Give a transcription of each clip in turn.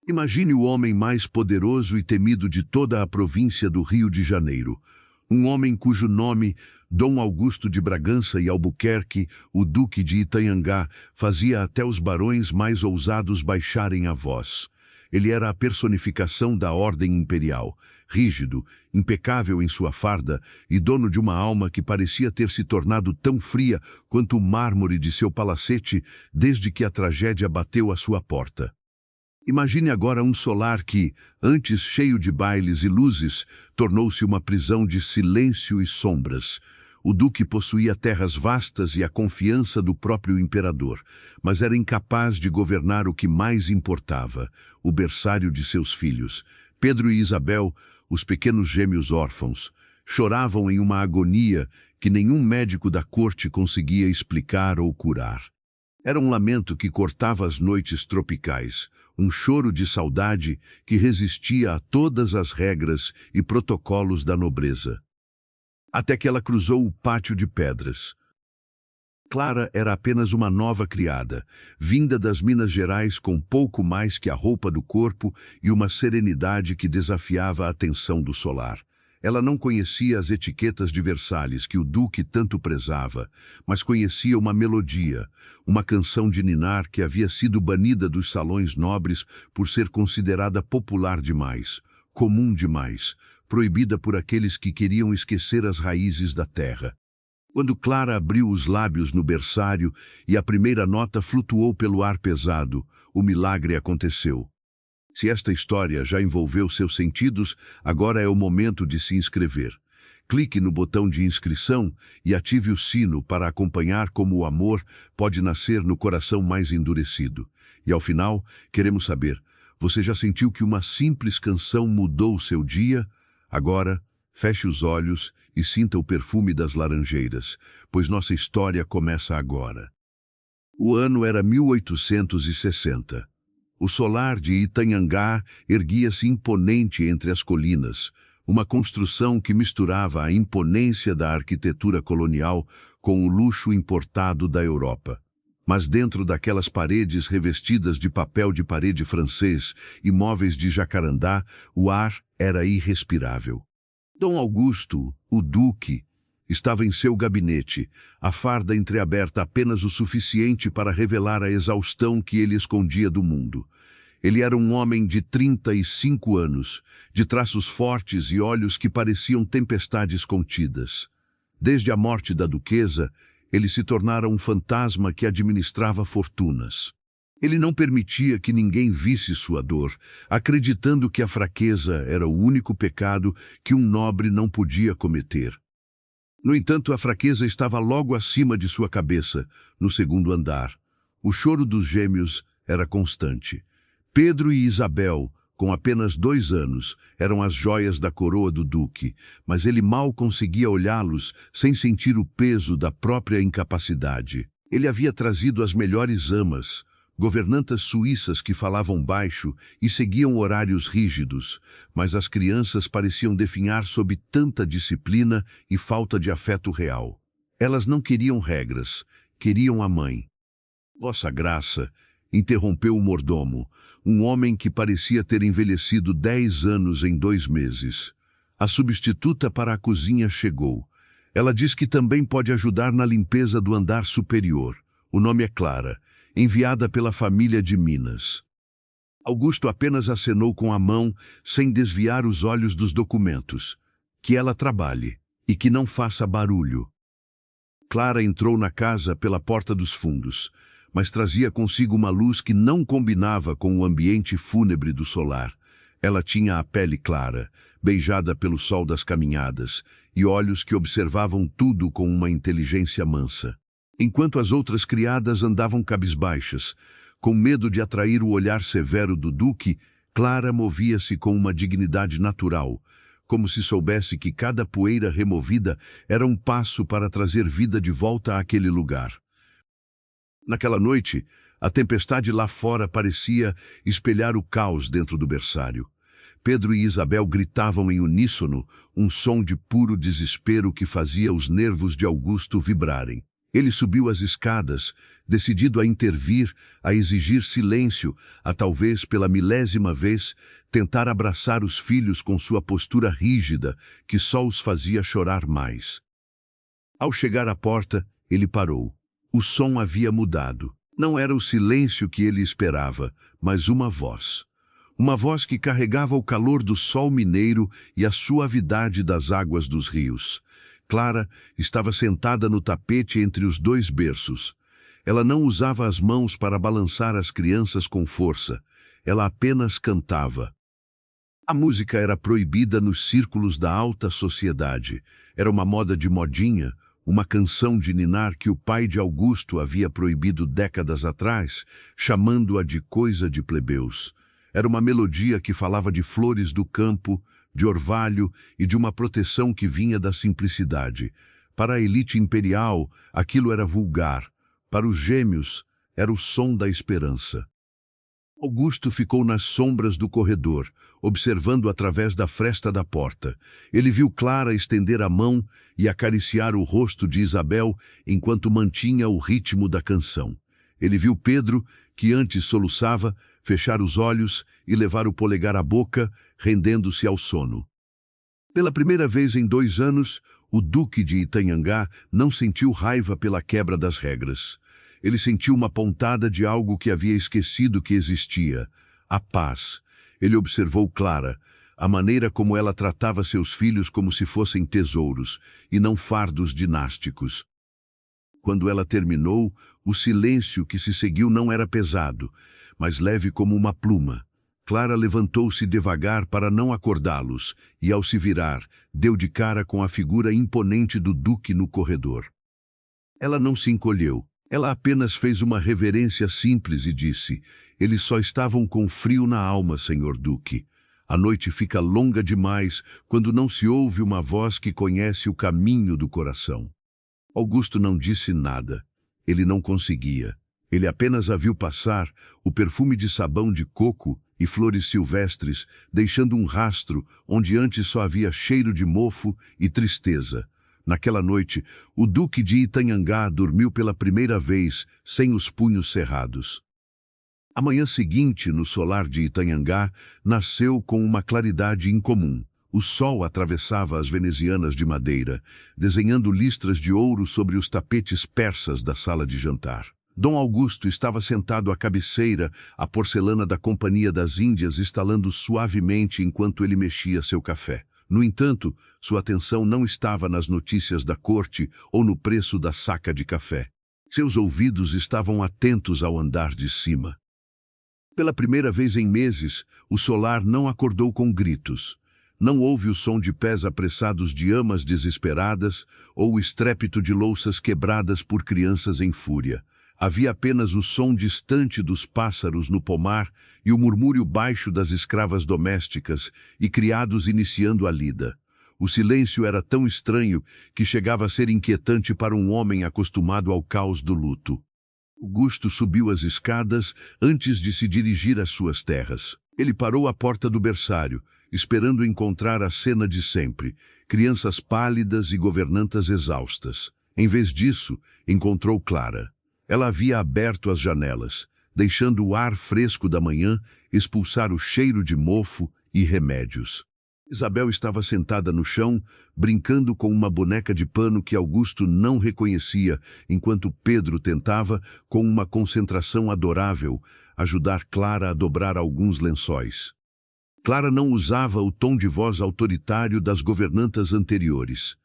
Imagine o homem mais poderoso e temido de toda a província do Rio de Janeiro. Um homem cujo nome, Dom Augusto de Bragança e Albuquerque, o Duque de Itanhangá, fazia até os barões mais ousados baixarem a voz. Ele era a personificação da ordem imperial, rígido, impecável em sua farda e dono de uma alma que parecia ter se tornado tão fria quanto o mármore de seu palacete desde que a tragédia bateu à sua porta. Imagine agora um solar que, antes cheio de bailes e luzes, tornou-se uma prisão de silêncio e sombras. O duque possuía terras vastas e a confiança do próprio imperador, mas era incapaz de governar o que mais importava, o berçário de seus filhos. Pedro e Isabel, os pequenos gêmeos órfãos, choravam em uma agonia que nenhum médico da corte conseguia explicar ou curar. Era um lamento que cortava as noites tropicais, um choro de saudade que resistia a todas as regras e protocolos da nobreza. Até que ela cruzou o pátio de pedras. Clara era apenas uma nova criada, vinda das Minas Gerais com pouco mais que a roupa do corpo e uma serenidade que desafiava a atenção do solar. Ela não conhecia as etiquetas de Versalhes que o duque tanto prezava, mas conhecia uma melodia, uma canção de ninar que havia sido banida dos salões nobres por ser considerada popular demais, comum demais, proibida por aqueles que queriam esquecer as raízes da terra. Quando Clara abriu os lábios no berçário e a primeira nota flutuou pelo ar pesado, o milagre aconteceu. Se esta história já envolveu seus sentidos, agora é o momento de se inscrever. Clique no botão de inscrição e ative o sino para acompanhar como o amor pode nascer no coração mais endurecido. E ao final, queremos saber, você já sentiu que uma simples canção mudou o seu dia? Agora, feche os olhos e sinta o perfume das laranjeiras, pois nossa história começa agora. O ano era 1860. O solar de Itanhangá erguia-se imponente entre as colinas, uma construção que misturava a imponência da arquitetura colonial com o luxo importado da Europa. Mas dentro daquelas paredes revestidas de papel de parede francês e móveis de jacarandá, o ar era irrespirável. Dom Augusto, o duque, estava em seu gabinete, a farda entreaberta apenas o suficiente para revelar a exaustão que ele escondia do mundo. Ele era um homem de 35 anos, de traços fortes e olhos que pareciam tempestades contidas. Desde a morte da duquesa, ele se tornara um fantasma que administrava fortunas. Ele não permitia que ninguém visse sua dor, acreditando que a fraqueza era o único pecado que um nobre não podia cometer. No entanto, a fraqueza estava logo acima de sua cabeça, no segundo andar. O choro dos gêmeos era constante. Pedro e Isabel, com apenas 2 anos, eram as joias da coroa do duque, mas ele mal conseguia olhá-los sem sentir o peso da própria incapacidade. Ele havia trazido as melhores amas, governantas suíças que falavam baixo e seguiam horários rígidos, mas as crianças pareciam definhar sob tanta disciplina e falta de afeto real. Elas não queriam regras, queriam a mãe. Vossa Graça, interrompeu o mordomo, um homem que parecia ter envelhecido 10 anos em 2 meses. A substituta para a cozinha chegou. Ela diz que também pode ajudar na limpeza do andar superior. O nome é Clara, enviada pela família de Minas. Augusto apenas acenou com a mão, sem desviar os olhos dos documentos. Que ela trabalhe e que não faça barulho. Clara entrou na casa pela porta dos fundos, mas trazia consigo uma luz que não combinava com o ambiente fúnebre do solar. Ela tinha a pele clara, beijada pelo sol das caminhadas, e olhos que observavam tudo com uma inteligência mansa. Enquanto as outras criadas andavam cabisbaixas, com medo de atrair o olhar severo do duque, Clara movia-se com uma dignidade natural, como se soubesse que cada poeira removida era um passo para trazer vida de volta àquele lugar. Naquela noite, a tempestade lá fora parecia espelhar o caos dentro do berçário. Pedro e Isabel gritavam em uníssono, um som de puro desespero que fazia os nervos de Augusto vibrarem. Ele subiu as escadas, decidido a intervir, a exigir silêncio, a talvez pela milésima vez tentar abraçar os filhos com sua postura rígida, que só os fazia chorar mais. Ao chegar à porta, ele parou. O som havia mudado. Não era o silêncio que ele esperava, mas uma voz. Uma voz que carregava o calor do sol mineiro e a suavidade das águas dos rios. Clara estava sentada no tapete entre os dois berços. Ela não usava as mãos para balançar as crianças com força. Ela apenas cantava. A música era proibida nos círculos da alta sociedade. Era uma moda de modinha, uma canção de ninar que o pai de Augusto havia proibido décadas atrás, chamando-a de coisa de plebeus. Era uma melodia que falava de flores do campo, de orvalho e de uma proteção que vinha da simplicidade. Para a elite imperial, aquilo era vulgar. Para os gêmeos, era o som da esperança. Augusto ficou nas sombras do corredor, observando através da fresta da porta. Ele viu Clara estender a mão e acariciar o rosto de Isabel enquanto mantinha o ritmo da canção. Ele viu Pedro, que antes soluçava, fechar os olhos e levar o polegar à boca, rendendo-se ao sono. Pela primeira vez em 2 anos, o Duque de Itanhangá não sentiu raiva pela quebra das regras. Ele sentiu uma pontada de algo que havia esquecido que existia, a paz. Ele observou Clara, a maneira como ela tratava seus filhos como se fossem tesouros, e não fardos dinásticos. Quando ela terminou, o silêncio que se seguiu não era pesado, mas leve como uma pluma. Clara levantou-se devagar para não acordá-los, e ao se virar, deu de cara com a figura imponente do Duque no corredor. Ela não se encolheu. Ela apenas fez uma reverência simples e disse: "Eles só estavam com frio na alma, senhor Duque. A noite fica longa demais quando não se ouve uma voz que conhece o caminho do coração." Augusto não disse nada. Ele não conseguia. Ele apenas a viu passar, o perfume de sabão de coco e flores silvestres, deixando um rastro onde antes só havia cheiro de mofo e tristeza. Naquela noite, o Duque de Itanhangá dormiu pela primeira vez, sem os punhos cerrados. A manhã seguinte, no solar de Itanhangá, nasceu com uma claridade incomum. O sol atravessava as venezianas de madeira, desenhando listras de ouro sobre os tapetes persas da sala de jantar. Dom Augusto estava sentado à cabeceira, a porcelana da Companhia das Índias estalando suavemente enquanto ele mexia seu café. No entanto, sua atenção não estava nas notícias da corte ou no preço da saca de café. Seus ouvidos estavam atentos ao andar de cima. Pela primeira vez em meses, o solar não acordou com gritos. Não houve o som de pés apressados de amas desesperadas ou o estrépito de louças quebradas por crianças em fúria. Havia apenas o som distante dos pássaros no pomar e o murmúrio baixo das escravas domésticas e criados iniciando a lida. O silêncio era tão estranho que chegava a ser inquietante para um homem acostumado ao caos do luto. Augusto subiu as escadas antes de se dirigir às suas terras. Ele parou à porta do berçário, esperando encontrar a cena de sempre, crianças pálidas e governantas exaustas. Em vez disso, encontrou Clara. Ela havia aberto as janelas, deixando o ar fresco da manhã expulsar o cheiro de mofo e remédios. Isabel estava sentada no chão, brincando com uma boneca de pano que Augusto não reconhecia, enquanto Pedro tentava, com uma concentração adorável, ajudar Clara a dobrar alguns lençóis. Clara não usava o tom de voz autoritário das governantas anteriores.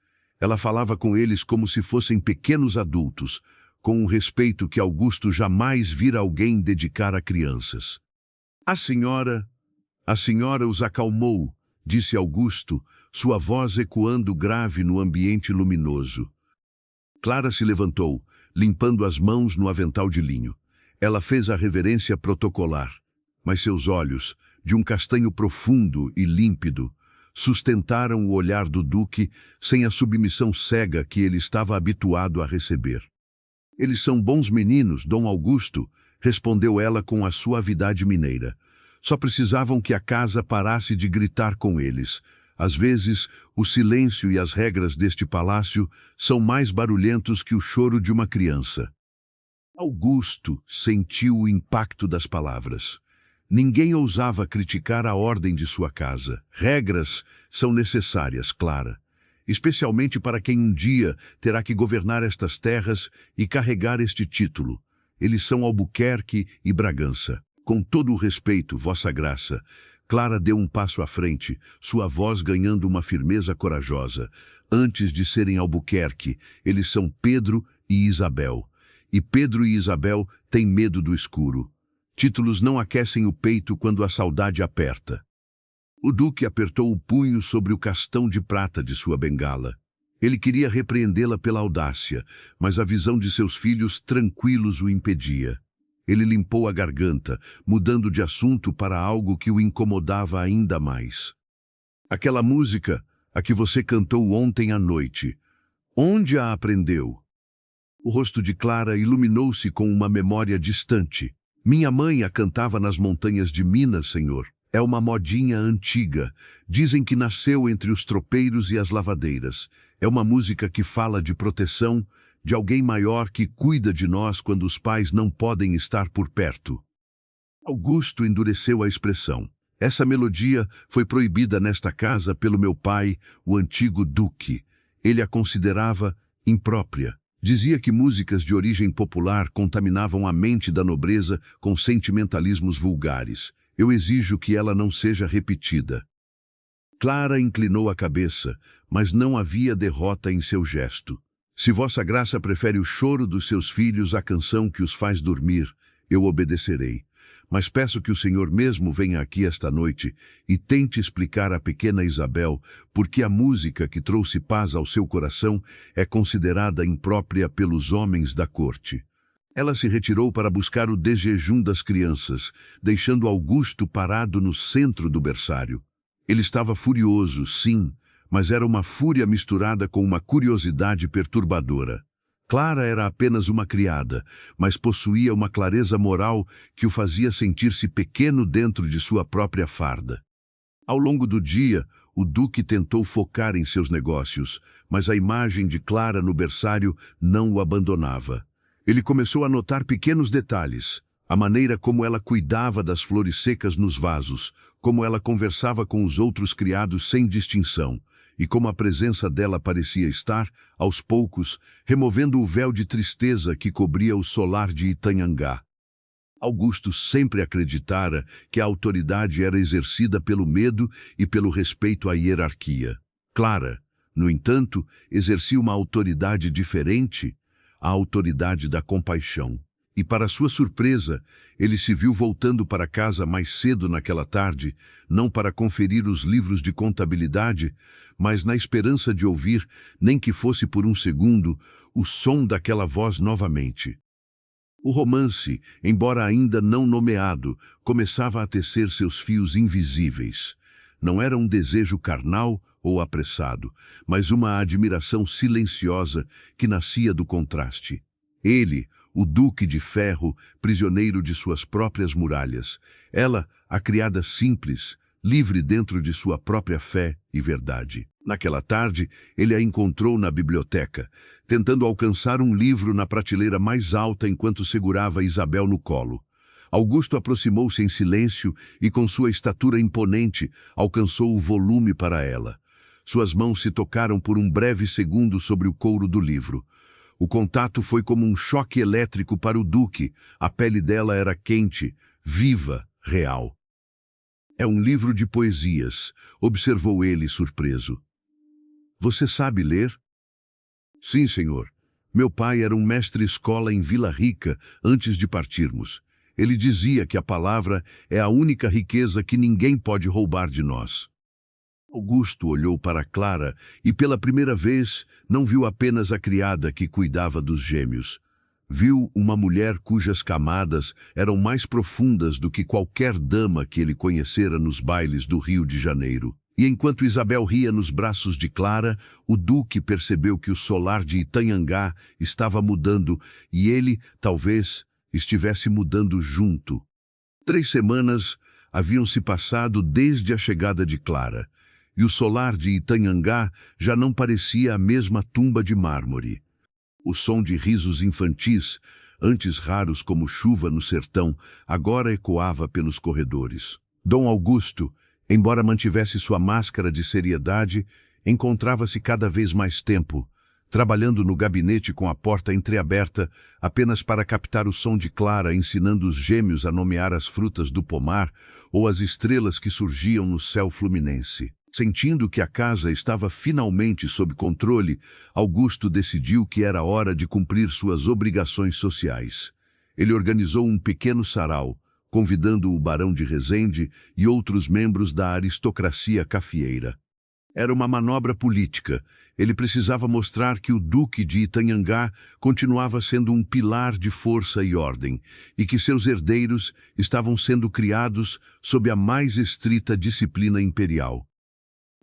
Ela falava com eles como se fossem pequenos adultos, com um respeito que Augusto jamais vira alguém dedicar a crianças. A senhora os acalmou, disse Augusto, sua voz ecoando grave no ambiente luminoso. Clara se levantou, limpando as mãos no avental de linho. Ela fez a reverência protocolar, mas seus olhos, de um castanho profundo e límpido, sustentaram o olhar do Duque sem a submissão cega que ele estava habituado a receber. "Eles são bons meninos, Dom Augusto", respondeu ela com a suavidade mineira. "Só precisavam que a casa parasse de gritar com eles. Às vezes, o silêncio e as regras deste palácio são mais barulhentos que o choro de uma criança. Augusto sentiu o impacto das palavras. Ninguém ousava criticar a ordem de sua casa. Regras são necessárias, Clara, especialmente para quem um dia terá que governar estas terras e carregar este título. Eles são Albuquerque e Bragança. Com todo o respeito, Vossa Graça. Clara deu um passo à frente, sua voz ganhando uma firmeza corajosa. Antes de serem Albuquerque, eles são Pedro e Isabel. E Pedro e Isabel têm medo do escuro. Títulos não aquecem o peito quando a saudade aperta. O duque apertou o punho sobre o castão de prata de sua bengala. Ele queria repreendê-la pela audácia, mas a visão de seus filhos tranquilos o impedia. Ele limpou a garganta, mudando de assunto para algo que o incomodava ainda mais. Aquela música, a que você cantou ontem à noite, onde a aprendeu? O rosto de Clara iluminou-se com uma memória distante. Minha mãe a cantava nas montanhas de Minas, senhor. É uma modinha antiga. Dizem que nasceu entre os tropeiros e as lavadeiras. É uma música que fala de proteção, de alguém maior que cuida de nós quando os pais não podem estar por perto. Augusto endureceu a expressão. Essa melodia foi proibida nesta casa pelo meu pai, o antigo duque. Ele a considerava imprópria. Dizia que músicas de origem popular contaminavam a mente da nobreza com sentimentalismos vulgares. Eu exijo que ela não seja repetida. Clara inclinou a cabeça, mas não havia derrota em seu gesto. Se Vossa Graça prefere o choro dos seus filhos à canção que os faz dormir, eu obedecerei. Mas peço que o senhor mesmo venha aqui esta noite e tente explicar à pequena Isabel por que a música que trouxe paz ao seu coração é considerada imprópria pelos homens da corte. Ela se retirou para buscar o desjejum das crianças, deixando Augusto parado no centro do berçário. Ele estava furioso, sim, mas era uma fúria misturada com uma curiosidade perturbadora. Clara era apenas uma criada, mas possuía uma clareza moral que o fazia sentir-se pequeno dentro de sua própria farda. Ao longo do dia, o duque tentou focar em seus negócios, mas a imagem de Clara no berçário não o abandonava. Ele começou a notar pequenos detalhes, a maneira como ela cuidava das flores secas nos vasos, como ela conversava com os outros criados sem distinção, e como a presença dela parecia estar, aos poucos, removendo o véu de tristeza que cobria o solar de Itanhangá. Augusto sempre acreditara que a autoridade era exercida pelo medo e pelo respeito à hierarquia. Clara, no entanto, exercia uma autoridade diferente, a autoridade da compaixão. E, para sua surpresa, ele se viu voltando para casa mais cedo naquela tarde, não para conferir os livros de contabilidade, mas na esperança de ouvir, nem que fosse por um segundo, o som daquela voz novamente. O romance, embora ainda não nomeado, começava a tecer seus fios invisíveis. Não era um desejo carnal ou apressado, mas uma admiração silenciosa que nascia do contraste. Ele, o Duque de Ferro, prisioneiro de suas próprias muralhas. Ela, a criada simples, livre dentro de sua própria fé e verdade. Naquela tarde, ele a encontrou na biblioteca, tentando alcançar um livro na prateleira mais alta enquanto segurava Isabel no colo. Augusto aproximou-se em silêncio e, com sua estatura imponente, alcançou o volume para ela. Suas mãos se tocaram por um breve segundo sobre o couro do livro. O contato foi como um choque elétrico para o duque. A pele dela era quente, viva, real. É um livro de poesias, observou ele, surpreso. Você sabe ler? Sim, senhor. Meu pai era um mestre-escola em Vila Rica antes de partirmos. Ele dizia que a palavra é a única riqueza que ninguém pode roubar de nós. Augusto olhou para Clara e, pela primeira vez, não viu apenas a criada que cuidava dos gêmeos. Viu uma mulher cujas camadas eram mais profundas do que qualquer dama que ele conhecera nos bailes do Rio de Janeiro. E enquanto Isabel ria nos braços de Clara, o duque percebeu que o solar de Itanhangá estava mudando e ele, talvez, estivesse mudando junto. 3 semanas haviam se passado desde a chegada de Clara. e o solar de Itanhangá já não parecia a mesma tumba de mármore. O som de risos infantis, antes raros como chuva no sertão, agora ecoava pelos corredores. Dom Augusto, embora mantivesse sua máscara de seriedade, encontrava-se cada vez mais tempo, trabalhando no gabinete com a porta entreaberta apenas para captar o som de Clara ensinando os gêmeos a nomear as frutas do pomar ou as estrelas que surgiam no céu fluminense. Sentindo que a casa estava finalmente sob controle, Augusto decidiu que era hora de cumprir suas obrigações sociais. Ele organizou um pequeno sarau, convidando o Barão de Resende e outros membros da aristocracia cafieira. Era uma manobra política. Ele precisava mostrar que o Duque de Itanhangá continuava sendo um pilar de força e ordem, e que seus herdeiros estavam sendo criados sob a mais estrita disciplina imperial.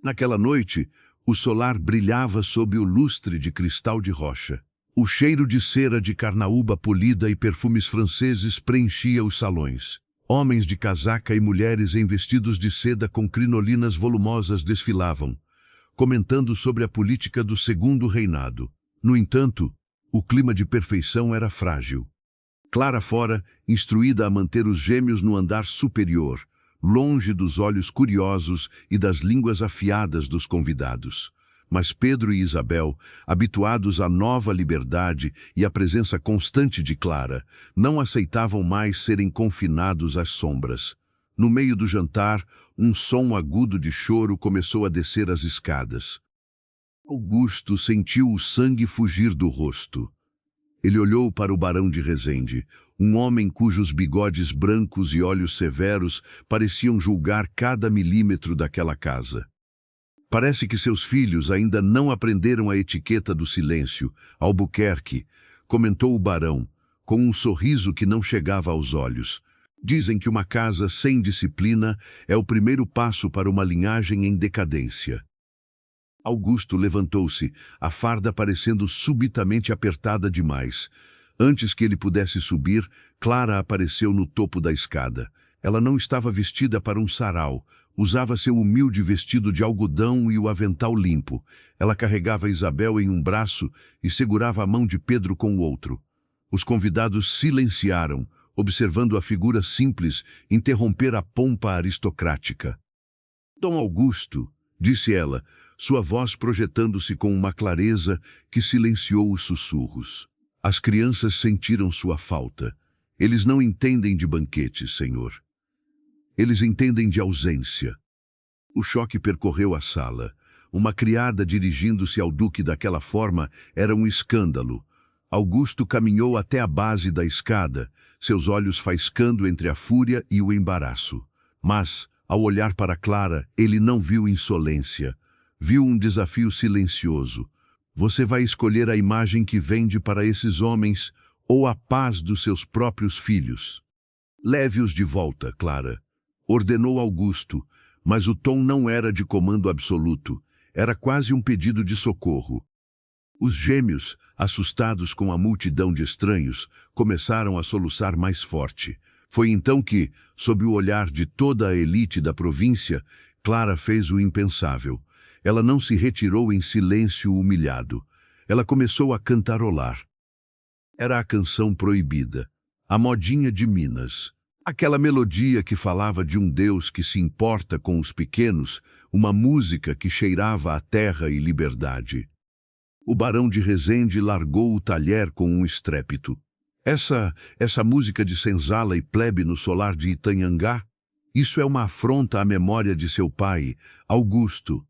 Naquela noite, o solar brilhava sob o lustre de cristal de rocha. O cheiro de cera de carnaúba polida e perfumes franceses preenchia os salões. Homens de casaca e mulheres em vestidos de seda com crinolinas volumosas desfilavam, comentando sobre a política do segundo reinado. No entanto, o clima de perfeição era frágil. Clara fora, instruída a manter os gêmeos no andar superior, longe dos olhos curiosos e das línguas afiadas dos convidados. Mas Pedro e Isabel, habituados à nova liberdade e à presença constante de Clara, não aceitavam mais serem confinados às sombras. No meio do jantar, um som agudo de choro começou a descer as escadas. Augusto sentiu o sangue fugir do rosto. Ele olhou para o Barão de Resende, um homem cujos bigodes brancos e olhos severos pareciam julgar cada milímetro daquela casa. Parece que seus filhos ainda não aprenderam a etiqueta do silêncio, Albuquerque, comentou o barão, com um sorriso que não chegava aos olhos. Dizem que uma casa sem disciplina é o primeiro passo para uma linhagem em decadência. Augusto levantou-se, a farda parecendo subitamente apertada demais. Antes que ele pudesse subir, Clara apareceu no topo da escada. Ela não estava vestida para um sarau. Usava seu humilde vestido de algodão e o avental limpo. Ela carregava Isabel em um braço e segurava a mão de Pedro com o outro. Os convidados silenciaram, observando a figura simples interromper a pompa aristocrática. Dom Augusto, disse ela, sua voz projetando-se com uma clareza que silenciou os sussurros. As crianças sentiram sua falta. Eles não entendem de banquetes, senhor. Eles entendem de ausência. O choque percorreu a sala. Uma criada dirigindo-se ao duque daquela forma era um escândalo. Augusto caminhou até a base da escada, seus olhos faiscando entre a fúria e o embaraço. Mas, ao olhar para Clara, ele não viu insolência. Viu um desafio silencioso. Você vai escolher a imagem que vende para esses homens ou a paz dos seus próprios filhos? Leve-os de volta, Clara, ordenou Augusto, mas o tom não era de comando absoluto, era quase um pedido de socorro. Os gêmeos, assustados com a multidão de estranhos, começaram a soluçar mais forte. Foi então que, sob o olhar de toda a elite da província, Clara fez o impensável. Ela não se retirou em silêncio humilhado. Ela começou a cantarolar. Era a canção proibida, a modinha de Minas. Aquela melodia que falava de um Deus que se importa com os pequenos, uma música que cheirava a terra e liberdade. O Barão de Resende largou o talher com um estrépito. Essa música de senzala e plebe no solar de Itanhangá? Isso é uma afronta à memória de seu pai, Augusto.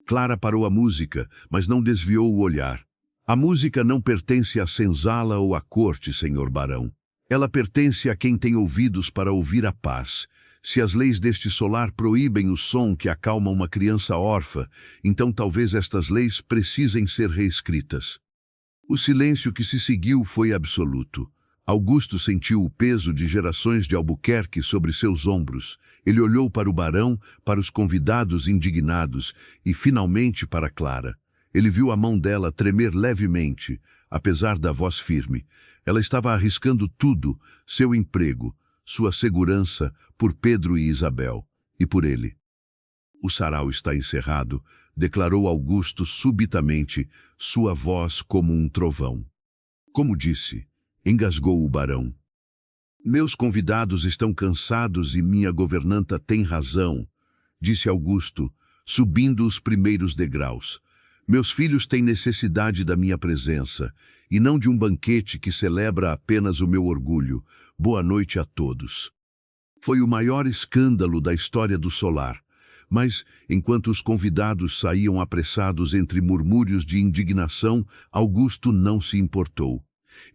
Clara parou a música, mas não desviou o olhar. A música não pertence à senzala ou à corte, senhor barão. Ela pertence a quem tem ouvidos para ouvir a paz. Se as leis deste solar proíbem o som que acalma uma criança órfã, então talvez estas leis precisem ser reescritas. O silêncio que se seguiu foi absoluto. Augusto sentiu o peso de gerações de Albuquerque sobre seus ombros. Ele olhou para o barão, para os convidados indignados e, finalmente, para Clara. Ele viu a mão dela tremer levemente, apesar da voz firme. Ela estava arriscando tudo, seu emprego, sua segurança, por Pedro e Isabel, e por ele. O sarau está encerrado, declarou Augusto subitamente, sua voz como um trovão. Como disse, engasgou o barão. Meus convidados estão cansados e minha governanta tem razão, disse Augusto, subindo os primeiros degraus. Meus filhos têm necessidade da minha presença, e não de um banquete que celebra apenas o meu orgulho. Boa noite a todos. Foi o maior escândalo da história do solar, mas, enquanto os convidados saíam apressados entre murmúrios de indignação, Augusto não se importou.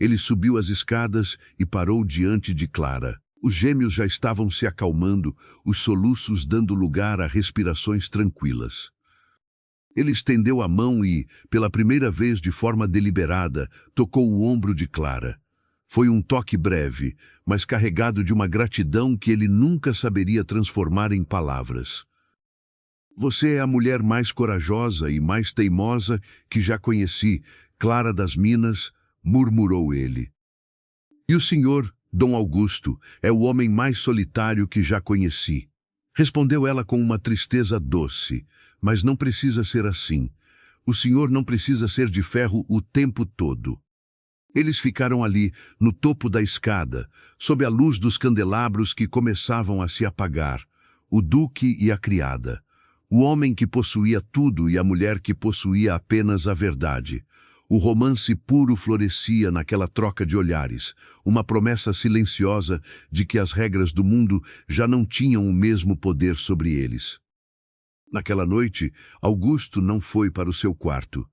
Ele subiu as escadas e parou diante de Clara. Os gêmeos já estavam se acalmando, os soluços dando lugar a respirações tranquilas. Ele estendeu a mão e, pela primeira vez de forma deliberada, tocou o ombro de Clara. Foi um toque breve, mas carregado de uma gratidão que ele nunca saberia transformar em palavras. Você é a mulher mais corajosa e mais teimosa que já conheci, Clara das Minas, murmurou ele. E o senhor, Dom Augusto, é o homem mais solitário que já conheci. Respondeu ela com uma tristeza doce, mas não precisa ser assim. O senhor não precisa ser de ferro o tempo todo. Eles ficaram ali, no topo da escada, sob a luz dos candelabros que começavam a se apagar, o duque e a criada, o homem que possuía tudo e a mulher que possuía apenas a verdade. O romance puro florescia naquela troca de olhares, uma promessa silenciosa de que as regras do mundo já não tinham o mesmo poder sobre eles. Naquela noite, Augusto não foi para o seu quarto.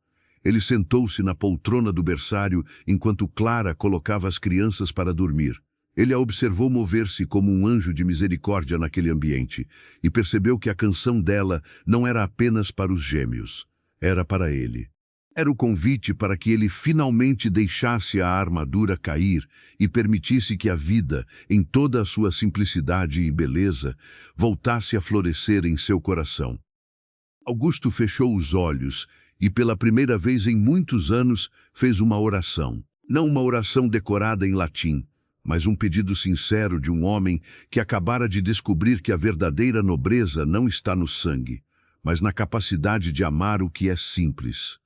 Ele sentou-se na poltrona do berçário enquanto Clara colocava as crianças para dormir. Ele a observou mover-se como um anjo de misericórdia naquele ambiente e percebeu que a canção dela não era apenas para os gêmeos, era para ele. Era o convite para que ele finalmente deixasse a armadura cair e permitisse que a vida, em toda a sua simplicidade e beleza, voltasse a florescer em seu coração. Augusto fechou os olhos e, pela primeira vez em muitos anos, fez uma oração. Não uma oração decorada em latim, mas um pedido sincero de um homem que acabara de descobrir que a verdadeira nobreza não está no sangue, mas na capacidade de amar o que é simples.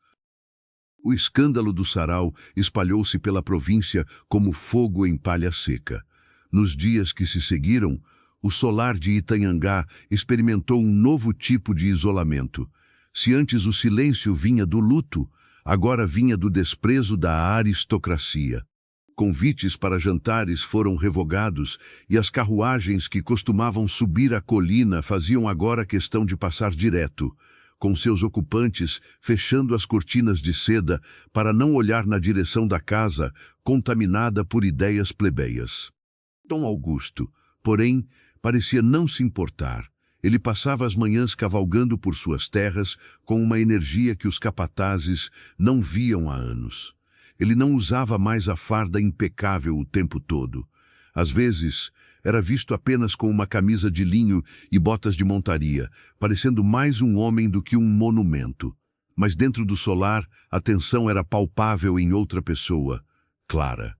O escândalo do sarau espalhou-se pela província como fogo em palha seca. Nos dias que se seguiram, o solar de Itanhangá experimentou um novo tipo de isolamento. Se antes o silêncio vinha do luto, agora vinha do desprezo da aristocracia. Convites para jantares foram revogados e as carruagens que costumavam subir a colina faziam agora questão de passar direto, com seus ocupantes fechando as cortinas de seda para não olhar na direção da casa contaminada por ideias plebeias. Dom Augusto, porém, parecia não se importar. Ele passava as manhãs cavalgando por suas terras com uma energia que os capatazes não viam há anos. Ele não usava mais a farda impecável o tempo todo. Às vezes, era visto apenas com uma camisa de linho e botas de montaria, parecendo mais um homem do que um monumento. Mas dentro do solar, a tensão era palpável em outra pessoa, Clara.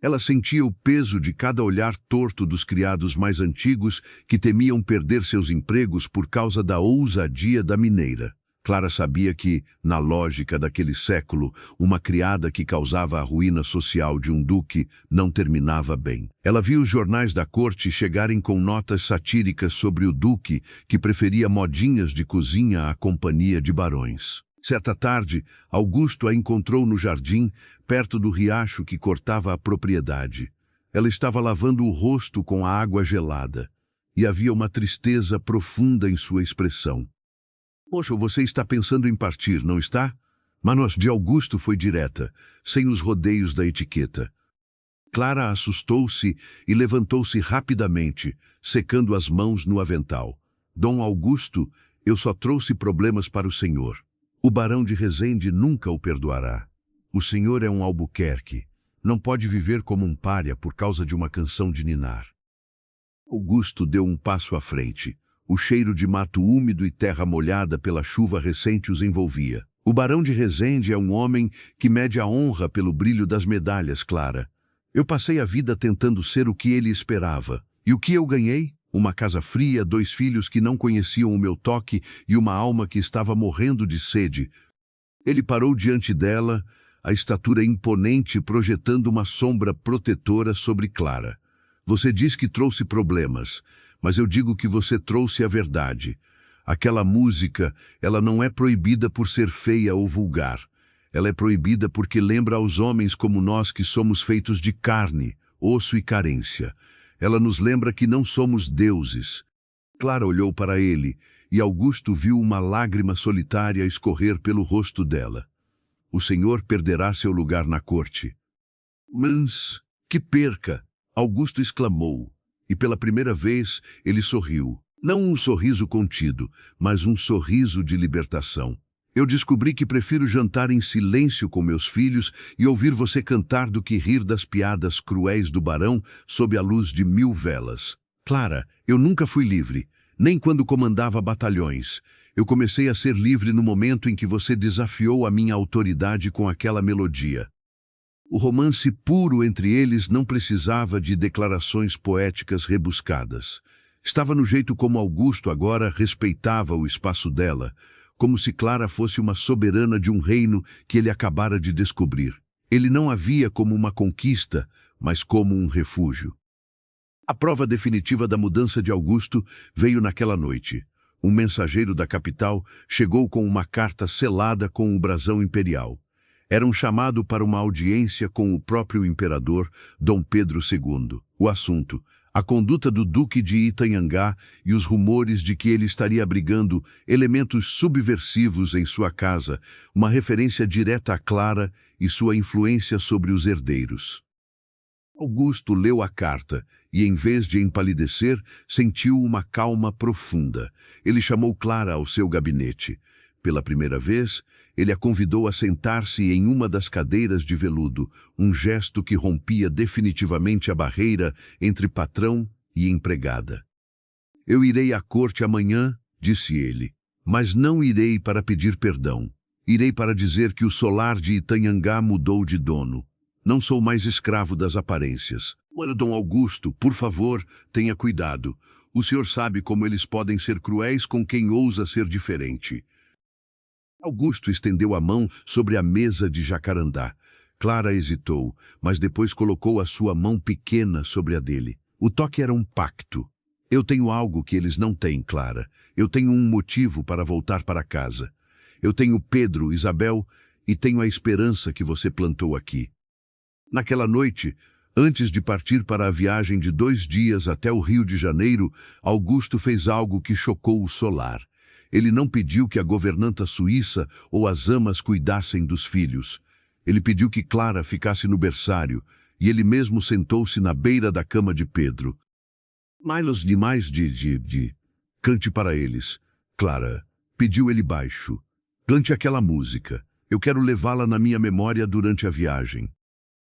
Ela sentia o peso de cada olhar torto dos criados mais antigos que temiam perder seus empregos por causa da ousadia da mineira. Clara sabia que, na lógica daquele século, uma criada que causava a ruína social de um duque não terminava bem. Ela viu os jornais da corte chegarem com notas satíricas sobre o duque, que preferia modinhas de cozinha à companhia de barões. Certa tarde, Augusto a encontrou no jardim, perto do riacho que cortava a propriedade. Ela estava lavando o rosto com a água gelada, e havia uma tristeza profunda em sua expressão. Poxa, você está pensando em partir, não está? Mas de Augusto foi direta, sem os rodeios da etiqueta. Clara assustou-se e levantou-se rapidamente, secando as mãos no avental. Dom Augusto, eu só trouxe problemas para o senhor. O barão de Resende nunca o perdoará. O senhor é um Albuquerque. Não pode viver como um pária por causa de uma canção de ninar. Augusto deu um passo à frente. O cheiro de mato úmido e terra molhada pela chuva recente os envolvia. O barão de Resende é um homem que mede a honra pelo brilho das medalhas, Clara. Eu passei a vida tentando ser o que ele esperava. E o que eu ganhei? Uma casa fria, 2 filhos que não conheciam o meu toque e uma alma que estava morrendo de sede. Ele parou diante dela, a estatura imponente projetando uma sombra protetora sobre Clara. Você diz que trouxe problemas, mas eu digo que você trouxe a verdade. Aquela música, ela não é proibida por ser feia ou vulgar. Ela é proibida porque lembra aos homens como nós que somos feitos de carne, osso e carência. Ela nos lembra que não somos deuses. Clara olhou para ele, e Augusto viu uma lágrima solitária escorrer pelo rosto dela. O Senhor perderá seu lugar na corte. Mas que perca! Augusto exclamou, e pela primeira vez ele sorriu. Não um sorriso contido, mas um sorriso de libertação. Eu descobri que prefiro jantar em silêncio com meus filhos e ouvir você cantar do que rir das piadas cruéis do barão sob a luz de 1000 velas. Clara, eu nunca fui livre, nem quando comandava batalhões. Eu comecei a ser livre no momento em que você desafiou a minha autoridade com aquela melodia. O romance puro entre eles não precisava de declarações poéticas rebuscadas. Estava no jeito como Augusto agora respeitava o espaço dela, como se Clara fosse uma soberana de um reino que ele acabara de descobrir. Ele não a via como uma conquista, mas como um refúgio. A prova definitiva da mudança de Augusto veio naquela noite. Um mensageiro da capital chegou com uma carta selada com o brasão imperial. Era um chamado para uma audiência com o próprio imperador, Dom Pedro II. O assunto: a conduta do Duque de Itanhangá e os rumores de que ele estaria abrigando elementos subversivos em sua casa, uma referência direta a Clara e sua influência sobre os herdeiros. Augusto leu a carta e, em vez de empalidecer, sentiu uma calma profunda. Ele chamou Clara ao seu gabinete. Pela primeira vez, ele a convidou a sentar-se em uma das cadeiras de veludo, um gesto que rompia definitivamente a barreira entre patrão e empregada. Eu irei à corte amanhã, disse ele, mas não irei para pedir perdão. Irei para dizer que o solar de Itanhangá mudou de dono. Não sou mais escravo das aparências. Olha, Dom Augusto, por favor, tenha cuidado. O senhor sabe como eles podem ser cruéis com quem ousa ser diferente. Augusto estendeu a mão sobre a mesa de jacarandá. Clara hesitou, mas depois colocou a sua mão pequena sobre a dele. O toque era um pacto. Eu tenho algo que eles não têm, Clara. Eu tenho um motivo para voltar para casa. Eu tenho Pedro, Isabel, e tenho a esperança que você plantou aqui. Naquela noite, antes de partir para a viagem de 2 dias até o Rio de Janeiro, Augusto fez algo que chocou o solar. Ele não pediu que a governanta suíça ou as amas cuidassem dos filhos. Ele pediu que Clara ficasse no berçário, e ele mesmo sentou-se na beira da cama de Pedro. Milos demais Cante para eles. Clara, pediu ele baixo. Cante aquela música. Eu quero levá-la na minha memória durante a viagem.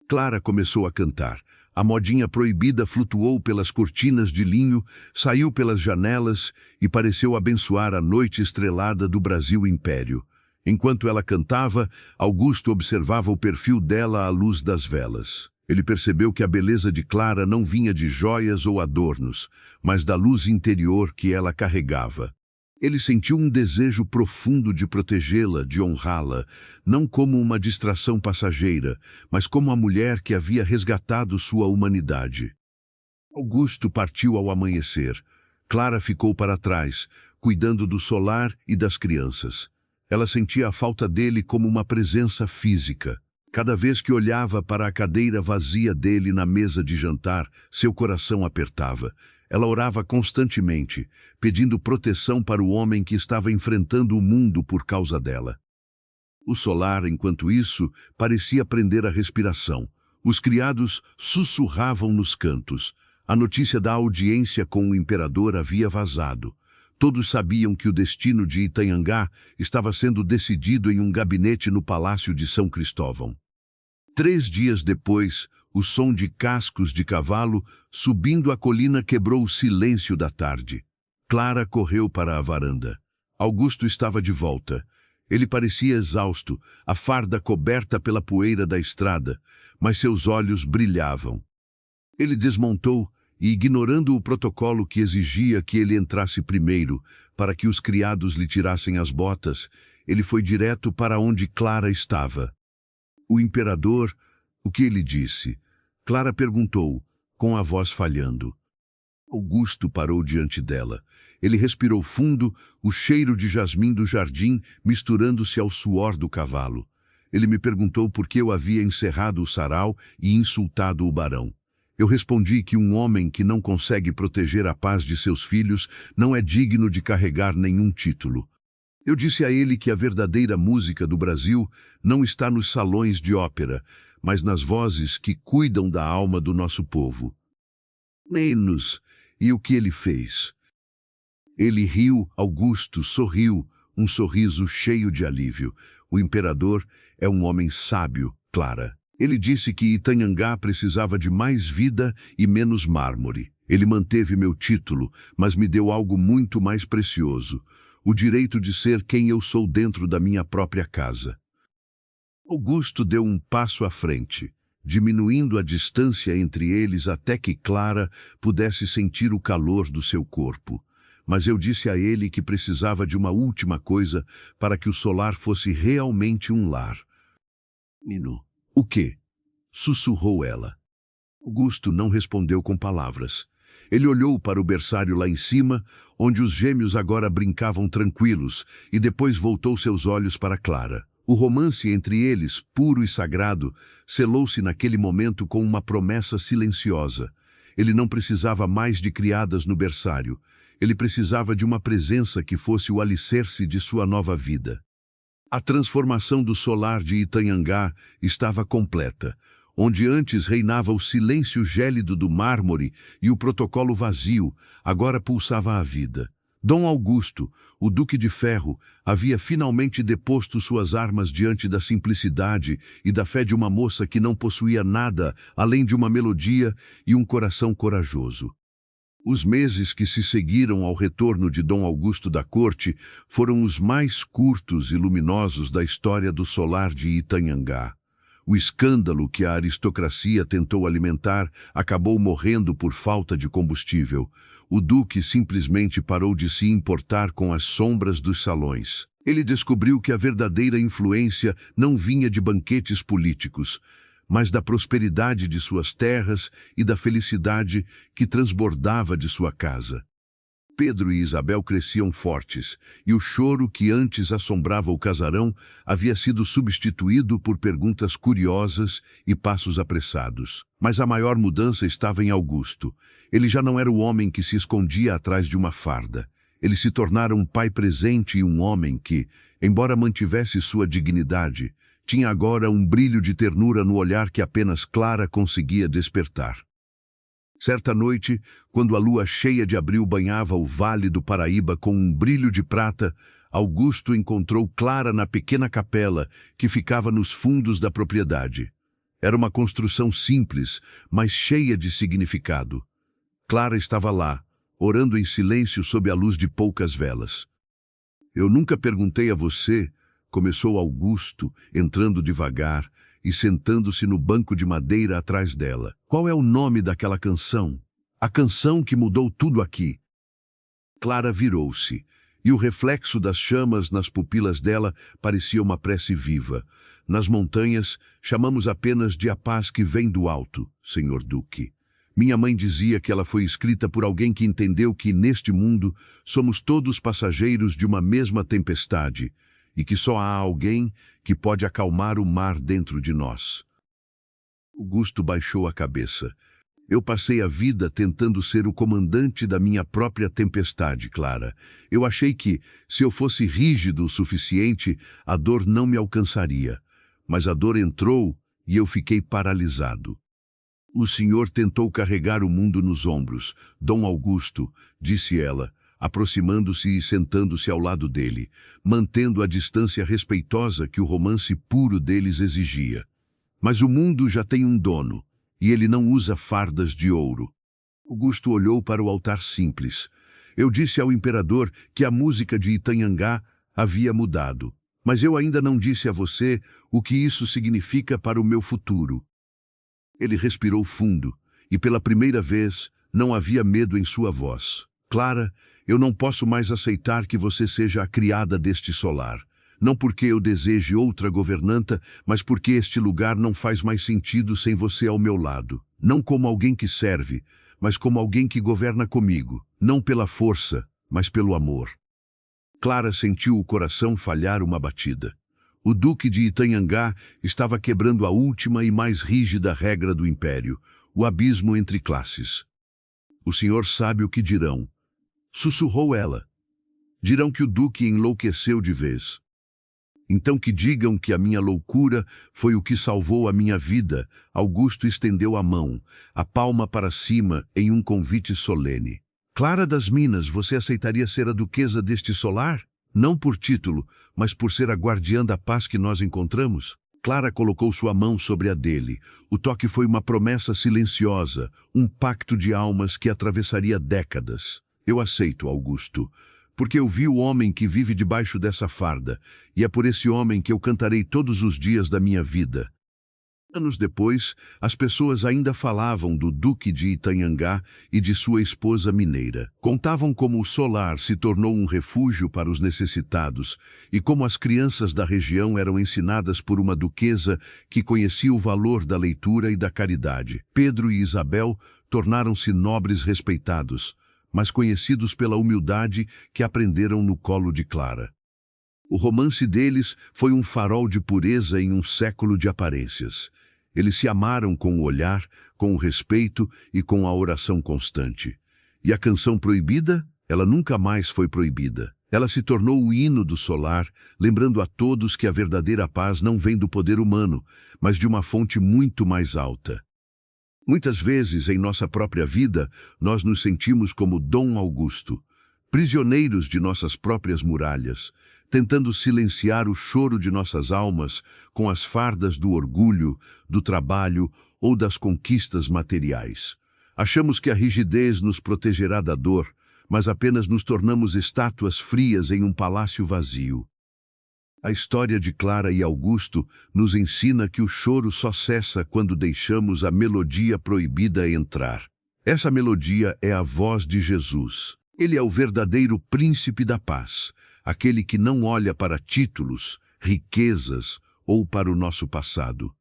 Clara começou a cantar. A modinha proibida flutuou pelas cortinas de linho, saiu pelas janelas e pareceu abençoar a noite estrelada do Brasil Império. Enquanto ela cantava, Augusto observava o perfil dela à luz das velas. Ele percebeu que a beleza de Clara não vinha de joias ou adornos, mas da luz interior que ela carregava. Ele sentiu um desejo profundo de protegê-la, de honrá-la, não como uma distração passageira, mas como a mulher que havia resgatado sua humanidade. Augusto partiu ao amanhecer. Clara ficou para trás, cuidando do solar e das crianças. Ela sentia a falta dele como uma presença física. Cada vez que olhava para a cadeira vazia dele na mesa de jantar, seu coração apertava. Ela orava constantemente, pedindo proteção para o homem que estava enfrentando o mundo por causa dela. O solar, enquanto isso, parecia prender a respiração. Os criados sussurravam nos cantos. A notícia da audiência com o imperador havia vazado. Todos sabiam que o destino de Itanhangá estava sendo decidido em um gabinete no Palácio de São Cristóvão. 3 dias depois, o som de cascos de cavalo subindo a colina quebrou o silêncio da tarde. Clara correu para a varanda. Augusto estava de volta. Ele parecia exausto, a farda coberta pela poeira da estrada, mas seus olhos brilhavam. Ele desmontou e, ignorando o protocolo que exigia que ele entrasse primeiro, para que os criados lhe tirassem as botas, ele foi direto para onde Clara estava. O imperador, o que ele disse? Clara perguntou, com a voz falhando. Augusto parou diante dela. Ele respirou fundo, o cheiro de jasmim do jardim misturando-se ao suor do cavalo. Ele me perguntou por que eu havia encerrado o sarau e insultado o barão. Eu respondi que um homem que não consegue proteger a paz de seus filhos não é digno de carregar nenhum título. Eu disse a ele que a verdadeira música do Brasil não está nos salões de ópera, mas nas vozes que cuidam da alma do nosso povo. Menos. E o que ele fez? Ele riu, Augusto sorriu, um sorriso cheio de alívio. O imperador é um homem sábio, Clara. Ele disse que Itanhangá precisava de mais vida e menos mármore. Ele manteve meu título, mas me deu algo muito mais precioso, o direito de ser quem eu sou dentro da minha própria casa. Augusto deu um passo à frente, diminuindo a distância entre eles até que Clara pudesse sentir o calor do seu corpo. Mas eu disse a ele que precisava de uma última coisa para que o solar fosse realmente um lar. Nino, o quê? Sussurrou ela. Augusto não respondeu com palavras. Ele olhou para o berçário lá em cima, onde os gêmeos agora brincavam tranquilos, e depois voltou seus olhos para Clara. O romance entre eles, puro e sagrado, selou-se naquele momento com uma promessa silenciosa. Ele não precisava mais de criadas no berçário. Ele precisava de uma presença que fosse o alicerce de sua nova vida. A transformação do solar de Itanhangá estava completa. Onde antes reinava o silêncio gélido do mármore e o protocolo vazio, agora pulsava a vida. Dom Augusto, o Duque de Ferro, havia finalmente deposto suas armas diante da simplicidade e da fé de uma moça que não possuía nada além de uma melodia e um coração corajoso. Os meses que se seguiram ao retorno de Dom Augusto da corte foram os mais curtos e luminosos da história do solar de Itanhangá. O escândalo que a aristocracia tentou alimentar acabou morrendo por falta de combustível. O duque simplesmente parou de se importar com as sombras dos salões. Ele descobriu que a verdadeira influência não vinha de banquetes políticos, mas da prosperidade de suas terras e da felicidade que transbordava de sua casa. Pedro e Isabel cresciam fortes, e o choro que antes assombrava o casarão havia sido substituído por perguntas curiosas e passos apressados. Mas a maior mudança estava em Augusto. Ele já não era o homem que se escondia atrás de uma farda. Ele se tornara um pai presente e um homem que, embora mantivesse sua dignidade, tinha agora um brilho de ternura no olhar que apenas Clara conseguia despertar. Certa noite, quando a lua cheia de abril banhava o Vale do Paraíba com um brilho de prata, Augusto encontrou Clara na pequena capela que ficava nos fundos da propriedade. Era uma construção simples, mas cheia de significado. Clara estava lá, orando em silêncio sob a luz de poucas velas. Eu nunca perguntei a você, começou Augusto, entrando devagar e sentando-se no banco de madeira atrás dela. Qual é o nome daquela canção? A canção que mudou tudo aqui. Clara virou-se, e o reflexo das chamas nas pupilas dela parecia uma prece viva. Nas montanhas, chamamos apenas de a paz que vem do alto, senhor Duque. Minha mãe dizia que ela foi escrita por alguém que entendeu que, neste mundo, somos todos passageiros de uma mesma tempestade, e que só há alguém que pode acalmar o mar dentro de nós. Augusto baixou a cabeça. Eu passei a vida tentando ser o comandante da minha própria tempestade, Clara. Eu achei que, se eu fosse rígido o suficiente, a dor não me alcançaria. Mas a dor entrou e eu fiquei paralisado. O senhor tentou carregar o mundo nos ombros. Dom Augusto, disse ela, aproximando-se e sentando-se ao lado dele, mantendo a distância respeitosa que o romance puro deles exigia. Mas o mundo já tem um dono, e ele não usa fardas de ouro. Augusto olhou para o altar simples. Eu disse ao imperador que a música de Itanhangá havia mudado, mas eu ainda não disse a você o que isso significa para o meu futuro. Ele respirou fundo, e pela primeira vez, Não havia medo em sua voz. Clara, eu não posso mais aceitar que você seja a criada deste solar. Não porque eu deseje outra governanta, mas porque este lugar não faz mais sentido sem você ao meu lado. Não como alguém que serve, mas como alguém que governa comigo. Não pela força, mas pelo amor. Clara sentiu o coração falhar uma batida. O Duque de Itanhangá estava quebrando a última e mais rígida regra do império, o abismo entre classes. O senhor sabe o que dirão, sussurrou ela. Dirão que o Duque enlouqueceu de vez. Então que digam que a minha loucura foi o que salvou a minha vida. Augusto estendeu a mão, a palma para cima, em um convite solene. Clara das Minas, você aceitaria ser a duquesa deste solar? Não por título, mas por ser a guardiã da paz que nós encontramos? Clara colocou sua mão sobre a dele. O toque foi uma promessa silenciosa, um pacto de almas que atravessaria décadas. Eu aceito, Augusto, porque eu vi o homem que vive debaixo dessa farda, e é por esse homem que eu cantarei todos os dias da minha vida. Anos depois, as pessoas ainda falavam do Duque de Itanhangá e de sua esposa mineira. Contavam como o solar se tornou um refúgio para os necessitados e como as crianças da região eram ensinadas por uma duquesa que conhecia o valor da leitura e da caridade. Pedro e Isabel tornaram-se nobres respeitados, mas conhecidos pela humildade que aprenderam no colo de Clara. O romance deles foi um farol de pureza em um século de aparências. Eles se amaram com o olhar, com o respeito e com a oração constante. E a canção proibida? Ela nunca mais foi proibida. Ela se tornou o hino do solar, lembrando a todos que a verdadeira paz não vem do poder humano, mas de uma fonte muito mais alta. Muitas vezes, em nossa própria vida, nós nos sentimos como Dom Augusto, prisioneiros de nossas próprias muralhas, tentando silenciar o choro de nossas almas com as fardas do orgulho, do trabalho ou das conquistas materiais. Achamos que a rigidez nos protegerá da dor, mas apenas nos tornamos estátuas frias em um palácio vazio. A história de Clara e Augusto nos ensina que o choro só cessa quando deixamos a melodia proibida entrar. Essa melodia é a voz de Jesus. Ele é o verdadeiro príncipe da paz, aquele que não olha para títulos, riquezas ou para o nosso passado.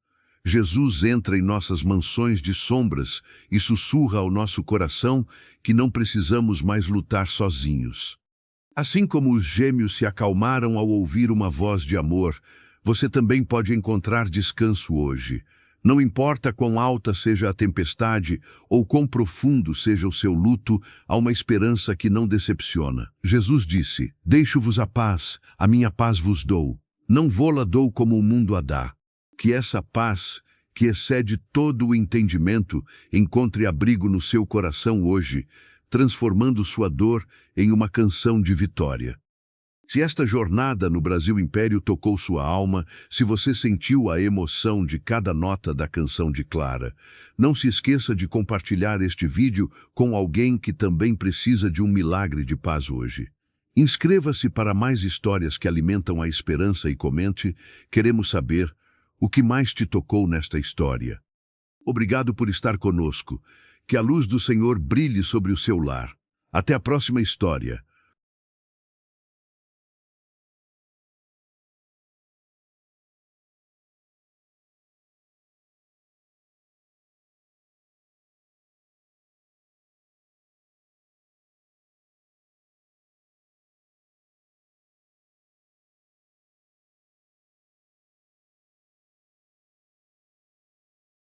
Jesus entra em nossas mansões de sombras e sussurra ao nosso coração que não precisamos mais lutar sozinhos. Assim como os gêmeos se acalmaram ao ouvir uma voz de amor, você também pode encontrar descanso hoje. Não importa quão alta seja a tempestade ou quão profundo seja o seu luto, há uma esperança que não decepciona. Jesus disse, deixo-vos a minha paz vos dou. Não vô-la dou como o mundo a dá. Que essa paz, que excede todo o entendimento, encontre abrigo no seu coração hoje, transformando sua dor em uma canção de vitória. Se esta jornada no Brasil Império tocou sua alma, se você sentiu a emoção de cada nota da canção de Clara, não se esqueça de compartilhar este vídeo com alguém que também precisa de um milagre de paz hoje. Inscreva-se para mais histórias que alimentam a esperança e comente, queremos saber o que mais te tocou nesta história. Obrigado por estar conosco. Que a luz do Senhor brilhe sobre o seu lar. Até a próxima história.